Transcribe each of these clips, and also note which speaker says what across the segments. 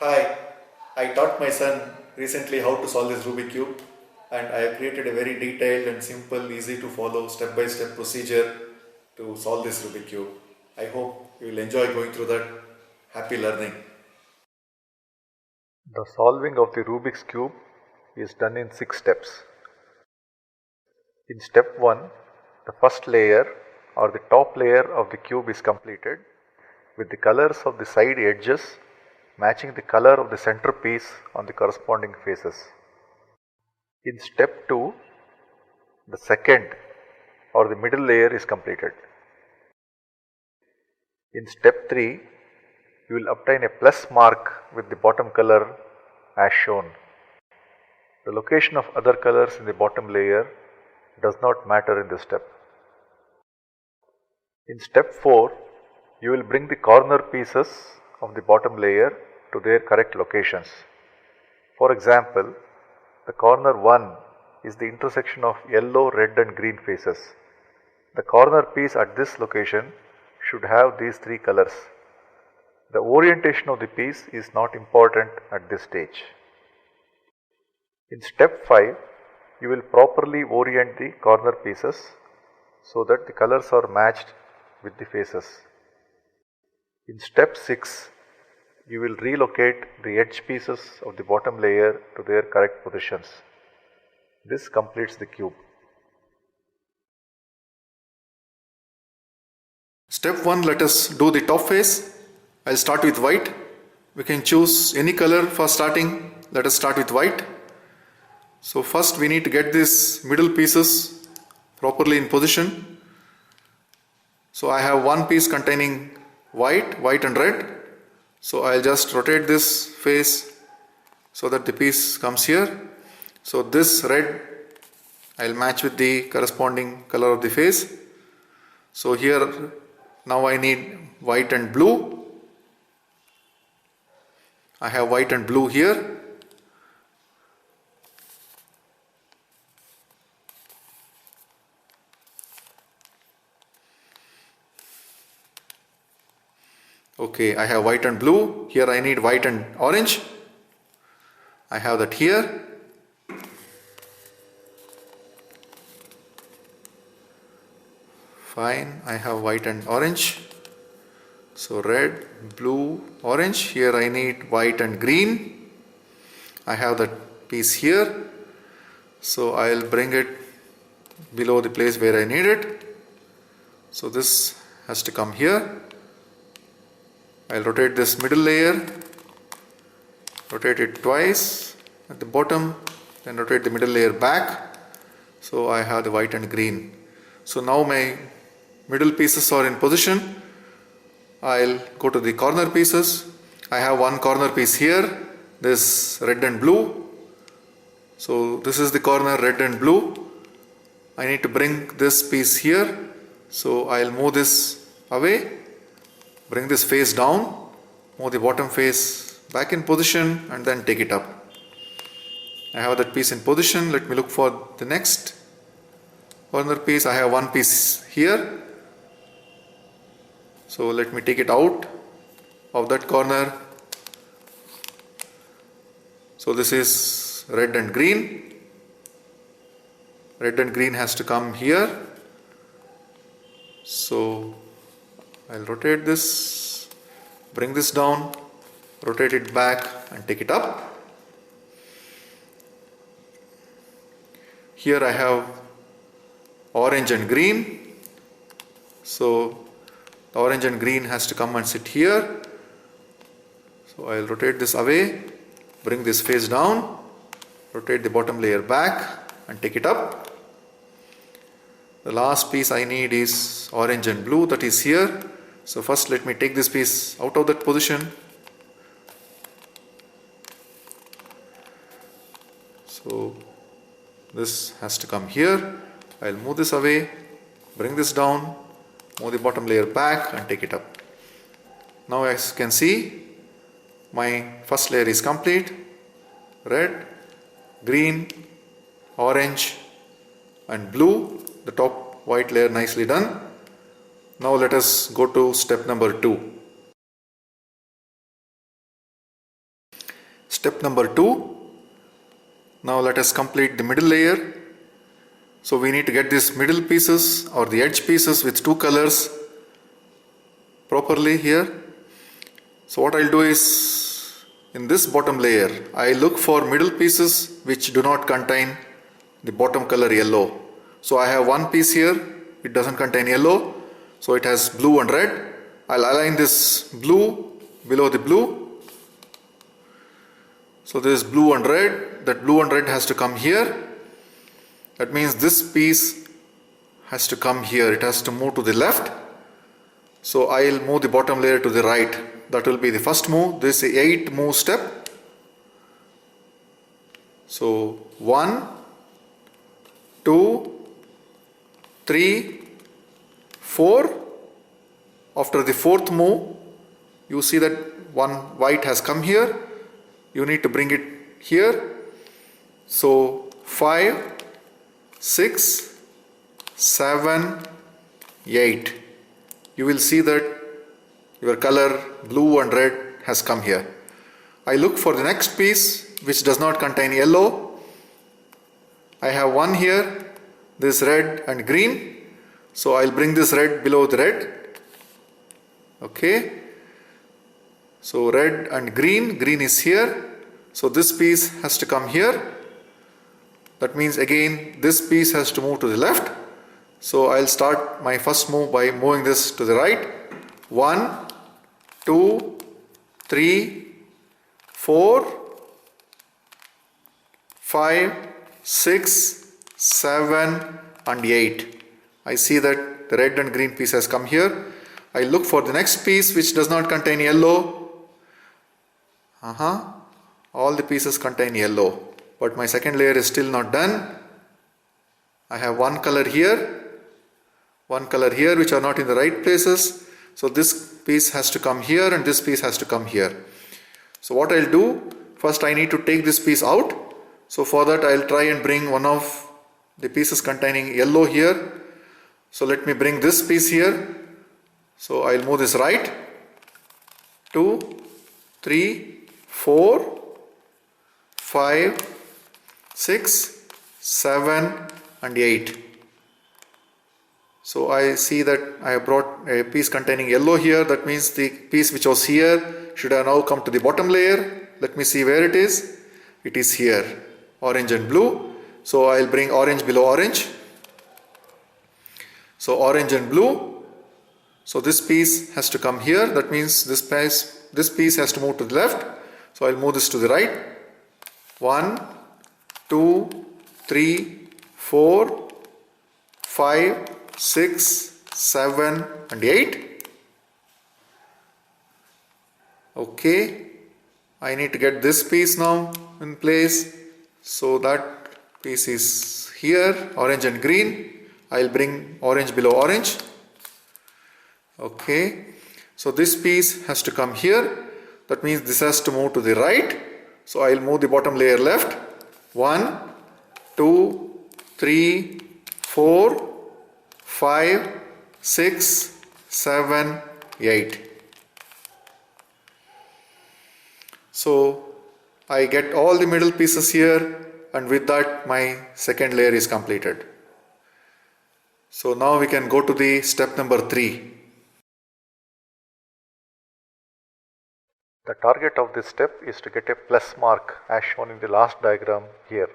Speaker 1: Hi, I taught my son recently how to solve this Rubik cube, and I have created a very detailed and simple, easy to follow step-by-step procedure to solve this Rubik cube. I hope you will enjoy going through that. Happy learning.
Speaker 2: The solving of the Rubik's cube is done in 6 steps. In step 1, the first layer or the top layer of the cube is completed with the colors of the side edges matching the color of the centerpiece on the corresponding faces. In step 2, the second or the middle layer is completed. In step 3, you will obtain a plus mark with the bottom color as shown. The location of other colors in the bottom layer does not matter in this step. In step 4, you will bring the corner pieces of the bottom layer to their correct locations. For example, the corner 1 is the intersection of yellow, red and green faces. The corner piece at this location should have these 3 colors. The orientation of the piece is not important at this stage. In step 5, you will properly orient the corner pieces so that the colors are matched with the faces. In step 6, you will relocate the edge pieces of the bottom layer to their correct positions. This completes the cube.
Speaker 1: Step 1, let us do the top face. I'll start with white. We can choose any color for starting. Let us start with white. So first we need to get these middle pieces properly in position. So I have one piece containing white and red. So I'll just rotate this face so that the piece comes here. So this red I'll match with the corresponding color of the face. So here now I need white and blue. I have white and blue here. Okay, I have white and blue. Here I need white and orange. I have that here. Fine, I have white and orange. So red, blue, orange. Here I need white and green. I have that piece here. So I'll bring it below the place where I need it. So this has to come here. I'll rotate this middle layer, rotate it twice at the bottom, then rotate the middle layer back. So I have the white and green. So now my middle pieces are in position. I'll go to the corner pieces. I have one corner piece here, this red and blue. So this is the corner red and blue. I need to bring this piece here. So I'll move this away. Bring this face down, move the bottom face back in position and then take it up. I have that piece in position. Let me look for the next corner piece. I have one piece here. So let me take it out of that corner. So this is red and green. Red and green has to come here. So I'll rotate this, bring this down, rotate it back and take it up. Here I have orange and green. So the orange and green has to come and sit here. So I'll rotate this away, bring this face down, rotate the bottom layer back and take it up. The last piece I need is orange and blue, that is here. So first let me take this piece out of that position. So this has to come here. I'll move this away, bring this down, move the bottom layer back and take it up. Now as you can see, my first layer is complete. Red, green, orange and blue. The top white layer nicely done. Now let us go to step number 2. Step number 2. Now let us complete the middle layer. So we need to get these middle pieces or the edge pieces with 2 colors properly here. So what I'll do is, in this bottom layer, I look for middle pieces which do not contain the bottom color yellow. So I have one piece here, it doesn't contain yellow, so it has blue and red. I'll align this blue below the blue. So this is blue and red, that blue and red has to come here. That means this piece has to come here, it has to move to the left. So I'll move the bottom layer to the right. That will be the first move. This is 8 move step. So 1, 2, 3, 4. After the 4th move, you see that one white has come here. You need to bring it here. So 5, 6, 7, 8. You will see that your color blue and red has come here. I look for the next piece which does not contain yellow. I have one here, this red and green. So I'll bring this red below the red. Okay. So red and green is here. So this piece has to come here. That means again this piece has to move to the left. So I'll start my first move by moving this to the right. 1, 2, 3, 4, 5, 6, 7 and 8. I see that the red and green piece has come here. I look for the next piece which does not contain yellow. All the pieces contain yellow, but my second layer is still not done. I have one color here which are not in the right places. So this piece has to come here and this piece has to come here. So what I'll do, first I need to take this piece out. So for that I'll try and bring one of the pieces containing yellow here. So let me bring this piece here. So I'll move this right. 2, 3, 4, 5, 6, 7 and 8. So I see that I have brought a piece containing yellow here. That means the piece which was here should have now come to the bottom layer. Let me see where it is. It is here, orange and blue. So I'll bring orange below orange. So orange and blue. So this piece has to come here. That means this piece has to move to the left. So I'll move this to the right. 1, 2, 3, 4, 5, 6, 7 and 8. Okay. I need to get this piece now in place. So that piece is here, orange and green. I'll bring orange below orange. Okay. So this piece has to come here. That means this has to move to the right. So I'll move the bottom layer left. 1, 2, 3, 4, 5, 6, 7, 8. So I get all the middle pieces here, and with that my second layer is completed. So now we can go to the step number 3.
Speaker 2: The target of this step is to get a plus mark as shown in the last diagram here.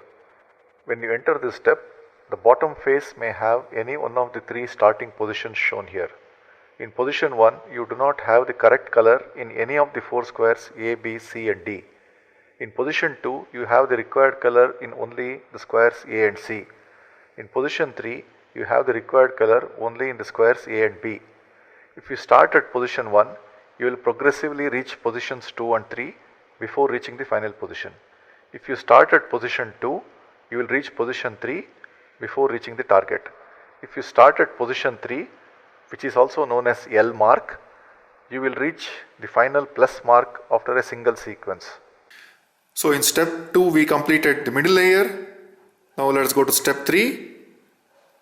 Speaker 2: When you enter this step, the bottom face may have any one of the 3 starting positions shown here. In position 1, you do not have the correct color in any of the 4 squares A, B, C and D. In position 2, you have the required color in only the squares A and C. In position 3, you have the required color only in the squares A and B. If you start at position 1, you will progressively reach positions 2 and 3 before reaching the final position. If you start at position 2, you will reach position 3 before reaching the target. If you start at position 3, which is also known as L mark, you will reach the final plus mark after a single sequence.
Speaker 1: So in step 2 we completed the middle layer. Now let's go to step 3.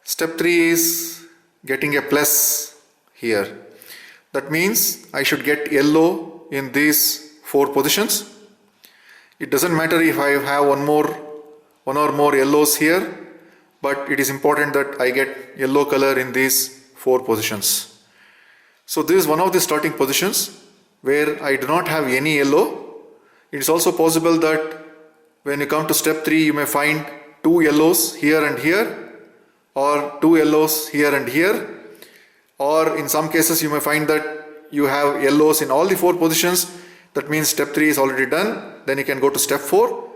Speaker 1: Step 3 is getting a plus here. That means I should get yellow in these 4 positions. It doesn't matter if I have one or more yellows here, but it is important that I get yellow color in these 4 positions. So this is one of the starting positions where I do not have any yellow. It is also possible that when you come to step 3, you may find 2 yellows here and here, or 2 yellows here and here, or in some cases you may find that you have yellows in all the 4 positions. That means step 3 is already done. Then you can go to step 4.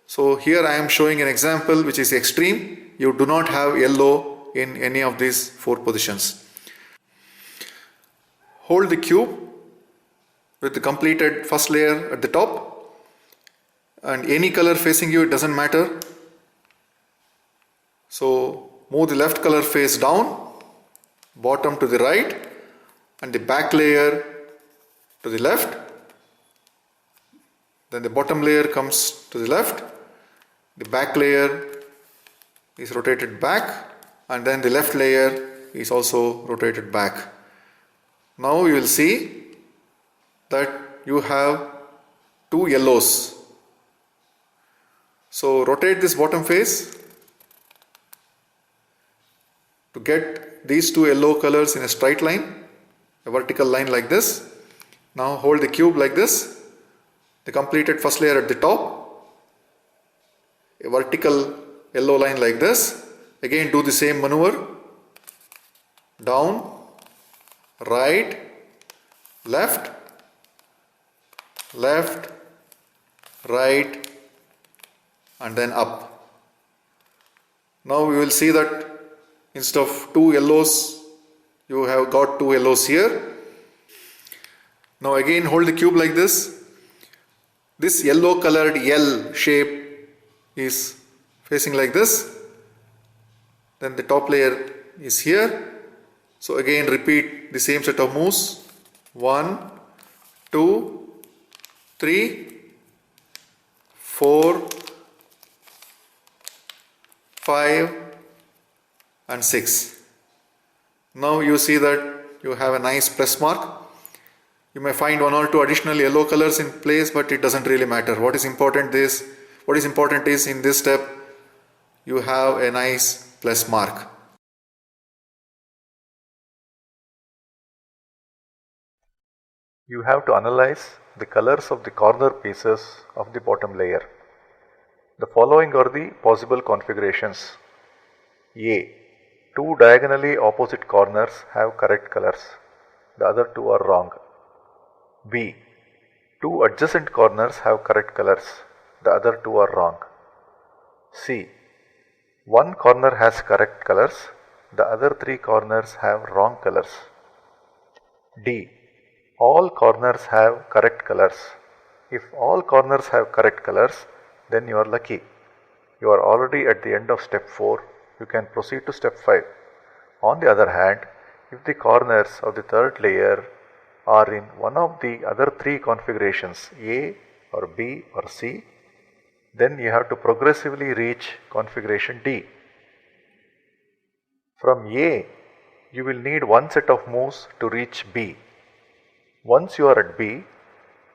Speaker 1: So here I am showing an example which is extreme. You do not have yellow in any of these 4 positions. Hold the cube with the completed first layer at the top, and any color facing you, it doesn't matter. So move the left color face down, bottom to the right, and the back layer to the left. Then the bottom layer comes to the left, the back layer is rotated back, and then the left layer is also rotated back. Now you will see that you have 2 yellows. So rotate this bottom face to get these 2 yellow colors in a straight line, a vertical line like this. Now hold the cube like this, the completed first layer at the top, a vertical yellow line like this. Again do the same maneuver, down, right, left, left, right, and then up. Now we will see that instead of 2 yellows, you have got 2 yellows here. Now again hold the cube like this. This yellow colored L shape is facing like this. Then the top layer is here. So again repeat the same set of moves. 1, 2, 3, 4, 5 and 6. Now you see that you have a nice plus mark. You may find 1 or 2 additional yellow colors in place, but it doesn't really matter. What is important is in this step you have a nice plus mark.
Speaker 2: You have to analyze the colors of the corner pieces of the bottom layer. The following are the possible configurations. A. 2 diagonally opposite corners have correct colors. The other 2 are wrong. B. 2 adjacent corners have correct colors. The other 2 are wrong. C. 1 corner has correct colors. The other 3 corners have wrong colors. D. All corners have correct colors. If all corners have correct colors, then you are lucky. You are already at the end of step 4. You can proceed to step 5. On the other hand, if the corners of the third layer are in one of the other 3 configurations, A or B or C, then you have to progressively reach configuration D. From A, you will need 1 set of moves to reach B. Once you are at B,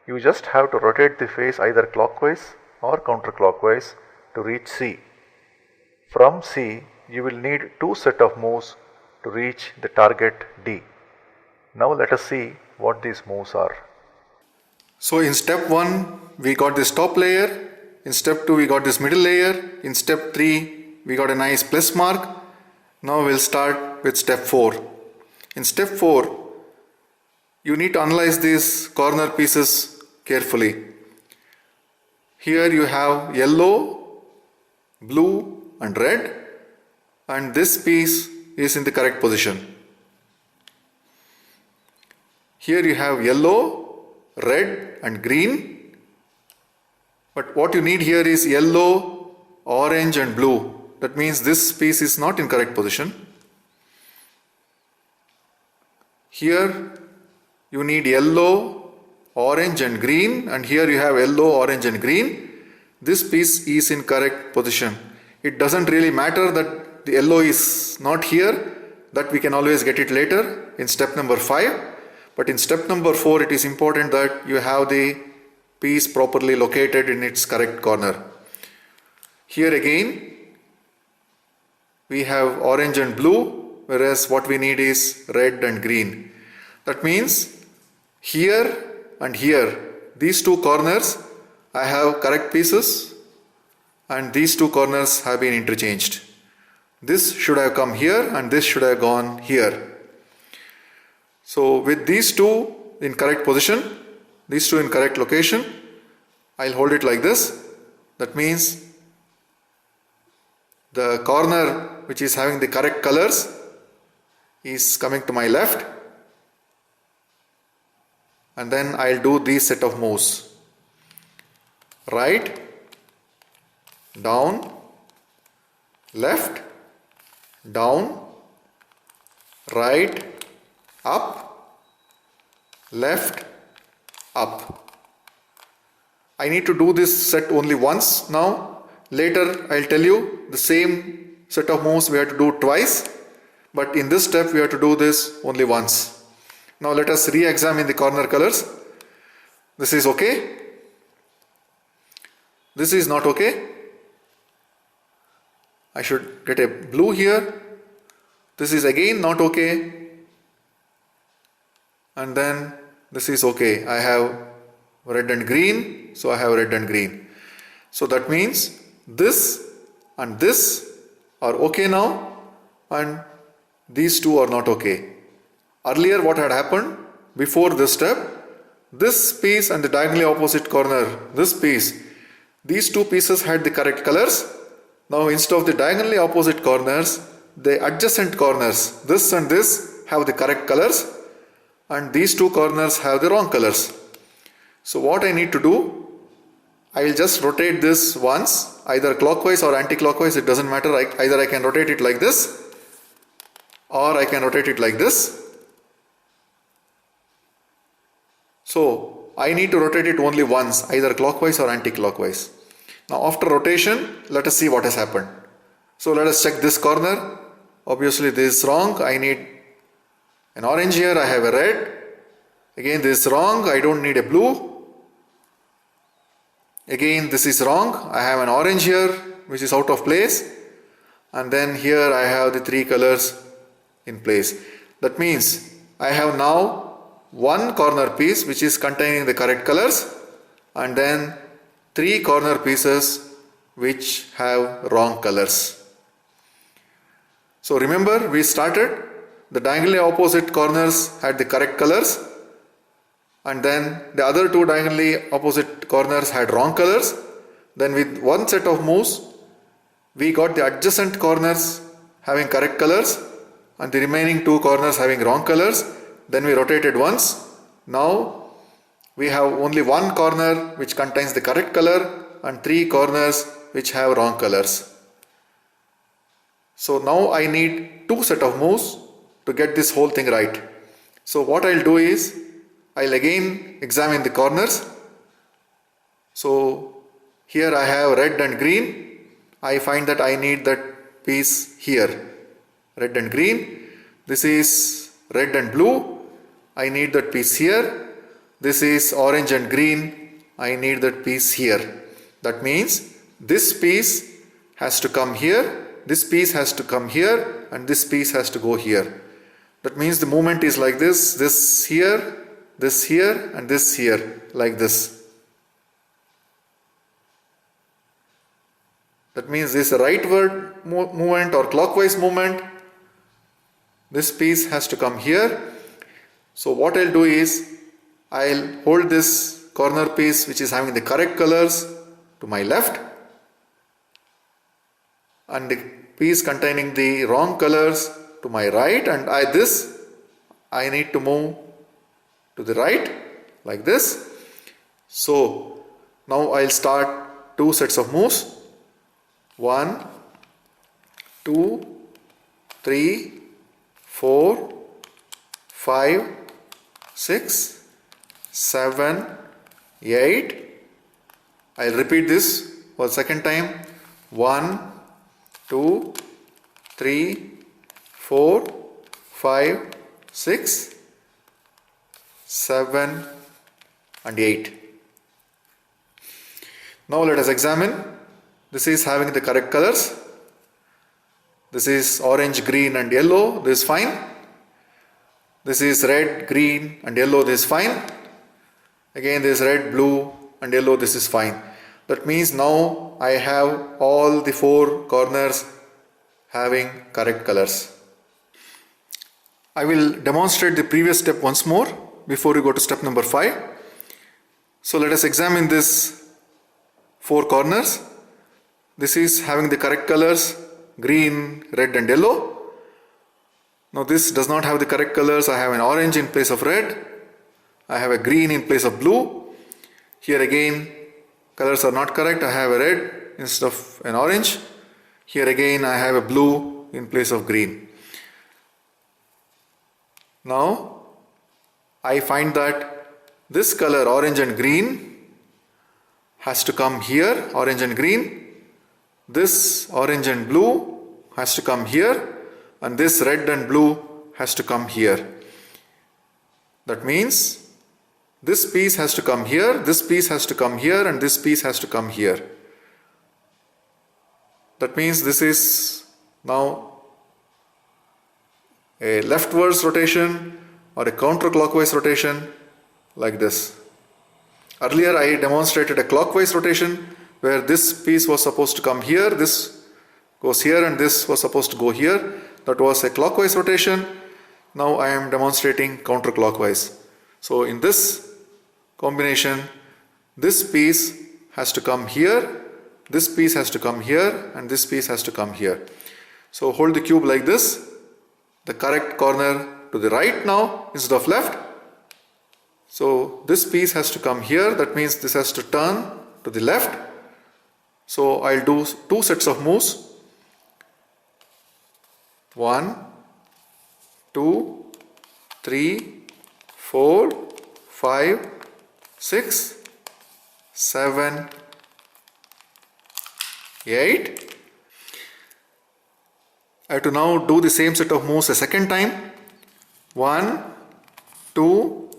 Speaker 2: you just have to rotate the face either clockwise or counterclockwise to reach C. From C, you will need 2 set of moves to reach the target D. Now let us see what these moves are.
Speaker 1: So in step 1 we got this top layer, in step 2 we got this middle layer, in step 3 we got a nice plus mark. Now we'll start with step 4. In step 4 you need to analyze these corner pieces carefully. Here you have yellow, blue and red, and this piece is in the correct position. Here you have yellow, red and green, but what you need here is yellow, orange and blue. That means this piece is not in correct position. Here you need yellow, orange and green, and here you have yellow, orange and green. This piece is in correct position. It doesn't really matter that the yellow is not here, that we can always get it later in step number 5. But in step number 4 it is important that you have the piece properly located in its correct corner. Here again we have orange and blue, whereas what we need is red and green. That means here and here, these two corners I have correct pieces and these two corners have been interchanged. This should have come here and this should have gone here. So with these two in correct position, these two in correct location, I'll hold it like this. That means the corner which is having the correct colors is coming to my left, and then I'll do these set of moves. Right, down, left, down, right, up, left, up. I need to do this set only once now. Later I'll tell you the same set of moves we have to do twice, but in this step we have to do this only once. Now let us re-examine the corner colors. This is okay. This is not okay. I should get a blue here. This is again not okay. And then this is okay. I have red and green, so I have red and green. So that means this and this are okay now, and these two are not okay. Earlier what had happened before this step, this piece and the diagonally opposite corner, this piece, these two pieces had the correct colors. Now instead of the diagonally opposite corners, the adjacent corners, this and this, have the correct colors, and these two corners have the wrong colors. So what I need to do, I will just rotate this once, either clockwise or anti-clockwise, it doesn't matter. Either I can rotate it like this or I can rotate it like this. So I need to rotate it only once, either clockwise or anti-clockwise. Now after rotation, let us see what has happened. So let us check this corner. Obviously this is wrong. I need an orange here, I have a red. Again this is wrong, I don't need a blue. Again this is wrong, I have an orange here which is out of place. And then here I have the three colors in place. That means I have now one corner piece which is containing the correct colors, and then three corner pieces which have wrong colors. So remember, we started, the diagonally opposite corners had the correct colors, and then the other two diagonally opposite corners had wrong colors. Then with one set of moves we got the adjacent corners having correct colors and the remaining two corners having wrong colors. Then we rotated once. Now we have only one corner which contains the correct color and three corners which have wrong colors. So now I need two set of moves to get this whole thing right. So what I'll do is, I'll again examine the corners. So here I have red and green. I find that I need that piece here. Red and green. This is red and blue. I need that piece here. This is orange and green. I need that piece here. That means this piece has to come here, this piece has to come here, and this piece has to go here. That means the movement is like this, this here, and this here, like this. That means this rightward movement or clockwise movement, this piece has to come here. So what I'll do is, I'll hold this corner piece which is having the correct colors to my left, and the piece containing the wrong colors to my right, and I need to move to the right like this. So now I'll start two sets of moves. 1, 2, 3, 4, 5, 6, 7, 8. I'll repeat this for the second time. 1, 2, 3, 4, 5, 6, 7 and 8. Now let us examine. This is having the correct colors. This is orange, green and yellow. This is fine. This is red, green and yellow. This is fine. Again this is red, blue and yellow. This is fine. That means now I have all the four corners having correct colors. I will demonstrate the previous step once more before we go to step number 5. So let us examine this four corners. This is having the correct colors, green, red and yellow. Now this does not have the correct colors. I have an orange in place of red. I have a green in place of blue. Here again colors are not correct. I have a red instead of an orange. Here again I have a blue in place of green. Now I find that this color orange and green has to come here, orange and green. This orange and blue has to come here, and this red and blue has to come here. That means this piece has to come here, this piece has to come here, and this piece has to come here. That means this is now a leftwards rotation or a counterclockwise rotation like this. Earlier I demonstrated a clockwise rotation where this piece was supposed to come here, this goes here and this was supposed to go here. That was a clockwise rotation. Now I am demonstrating counterclockwise. So in this combination, this piece has to come here, this piece has to come here, and this piece has to come here. So hold the cube like this, the correct corner to the right now instead of left. So this piece has to come here, that means this has to turn to the left. So I'll do two sets of moves. 1, 2, 3, 4, 5, 6, 7, 8. I have to now do the same set of moves a second time. 1, 2,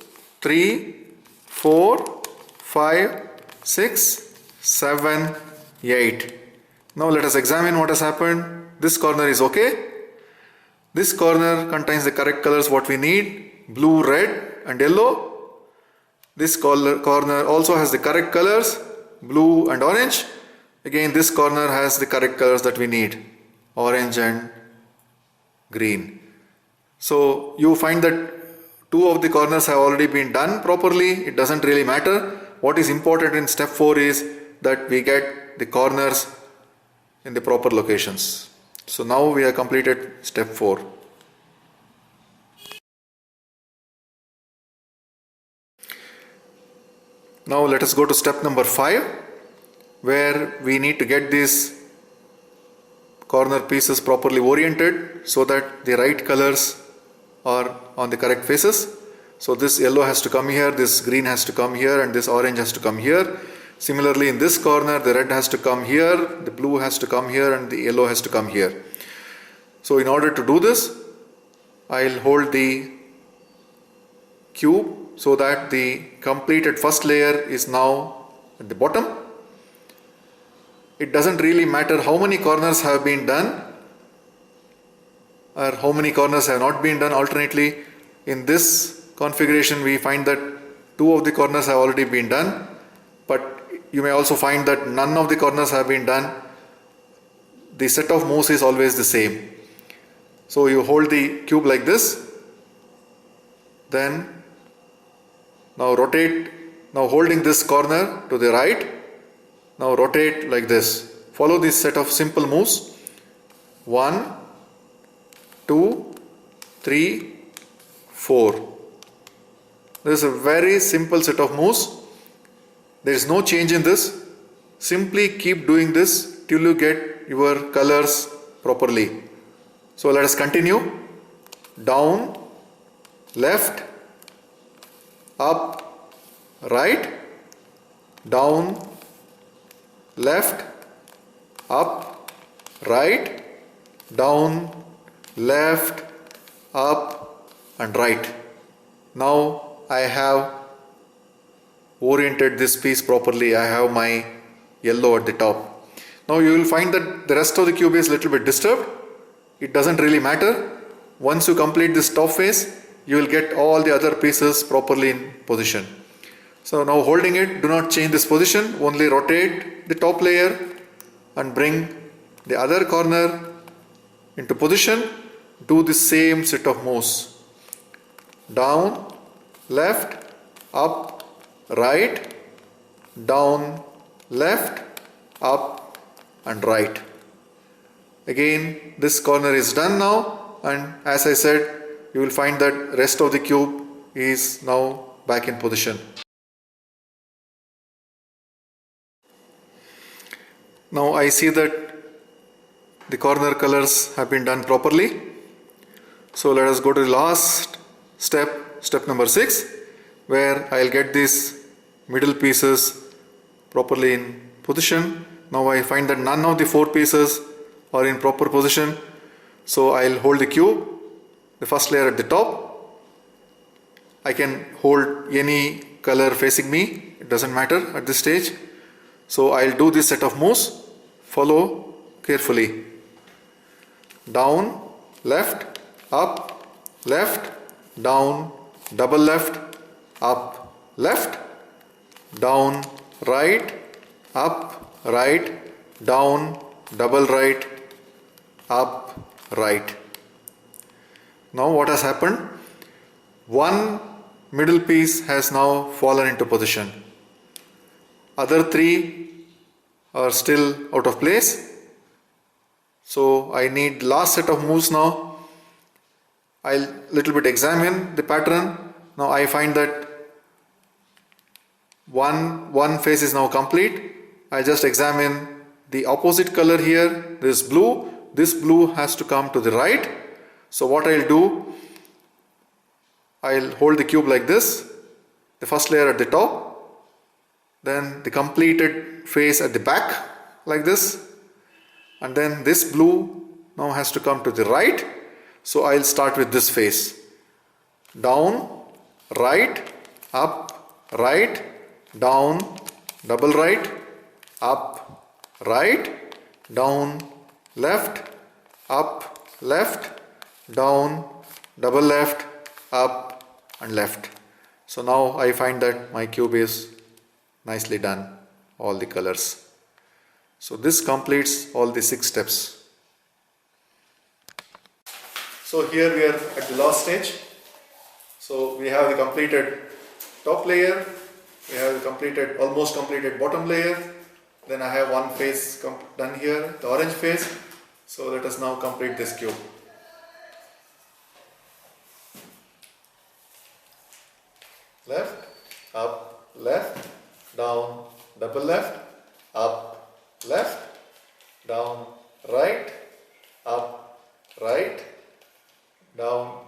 Speaker 1: 3, 4, 5, 6, 7, 8. Now let us examine what has happened. This corner is okay. This corner contains the correct colors what we need, blue, red and yellow. This corner also has the correct colors, blue and orange. Again this corner has the correct colors that we need, orange and green. So you find that two of the corners have already been done properly. It doesn't really matter. What is important in step 4 is that we get the corners in the proper locations. So now we have completed step 4. Now let us go to step number 5, where we need to get these corner pieces properly oriented so that the right colors are on the correct faces. So this yellow has to come here, this green has to come here, and this orange has to come here. Similarly in this corner the red has to come here, the blue has to come here, and the yellow has to come here. So in order to do this, I'll hold the cube so that the completed first layer is now at the bottom. It doesn't really matter how many corners have been done or how many corners have not been done alternately. In this configuration we find that 2 of the corners have already been done, but you may also find that none of the corners have been done. The set of moves is always the same. So you hold the cube like this, then now rotate, now holding this corner to the right, now rotate like this. Follow this set of simple moves. 1, 2, 3, 4. This is a very simple set of moves. There is no change in this. Simply keep doing this till you get your colors properly. So let us continue. Down, left, up, right, down, left, up, right, down, left, up and right. Now I have oriented this piece properly. I have my yellow at the top. Now you will find that the rest of the cube is a little bit disturbed. It doesn't really matter. Once you complete this top face, you will get all the other pieces properly in position. So now holding it, do not change this position, only rotate the top layer and bring the other corner into position. Do the same set of moves. Down, left, up, right, down, left, up and right. Again, this corner is done now, and as I said, you will find that rest of the cube is now back in position. Now I see that the corner colors have been done properly. So let us go to the last step, step number 6, where I'll get these middle pieces properly in position. Now I find that none of the 4 pieces are in proper position. So I'll hold the cube, the first layer at the top. I can hold any color facing me, it doesn't matter at this stage. So I'll do this set of moves. Follow carefully. Down, left, up, left, down, double left, up, left, down, right, up, right, down, double right, up, right. Now what has happened? One middle piece has now fallen into position. Other 3 are still out of place. So I need last set of moves now. I'll little bit examine the pattern. Now I find that one face is now complete. I just examine the opposite color here. This blue. This blue has to come to the right. So what I'll do, I'll hold the cube like this. The first layer at the top. Then the completed face at the back like this, and then this blue now has to come to the right. So I'll start with this face. Down, right, up, right, down, double right, up, right, down, left, up, left, down, double left, up and left. So now I find that my cube is nicely done, all the colors. So this completes all the 6 steps. So here we are at the last stage. So we have the completed top layer, we have the completed, almost completed bottom layer. Then I have one face done here, the orange face. So let us now complete this cube. Left, up, left, down, double left, up, left, down, right, up, right, down,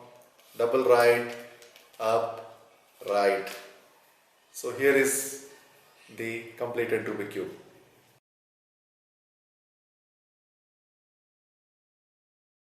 Speaker 1: double right, up, right. So here is the completed Rubik cube.